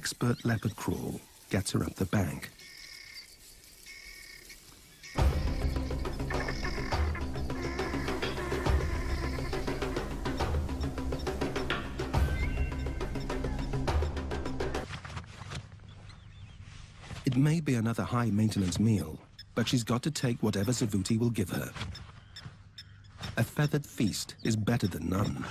expert leopard crawl gets her up the bank. It may be another high-maintenance meal, but she's got to take whatever Savuti will give her. A feathered feast is better than none.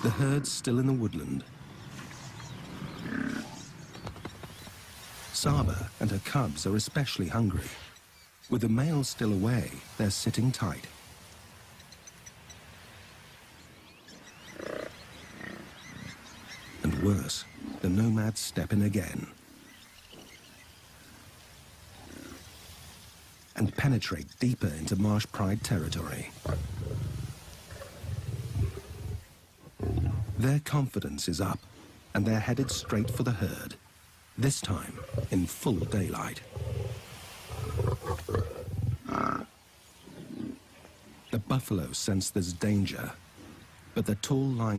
The herd's still in the woodland. Saba and her cubs are especially hungry. With the males still away, they're sitting tight. And worse, the nomads step in again and penetrate deeper into marsh pride territory. Their confidence is up, and they're headed straight for the herd, this time in full daylight. The buffalo sense there's danger, but the tall line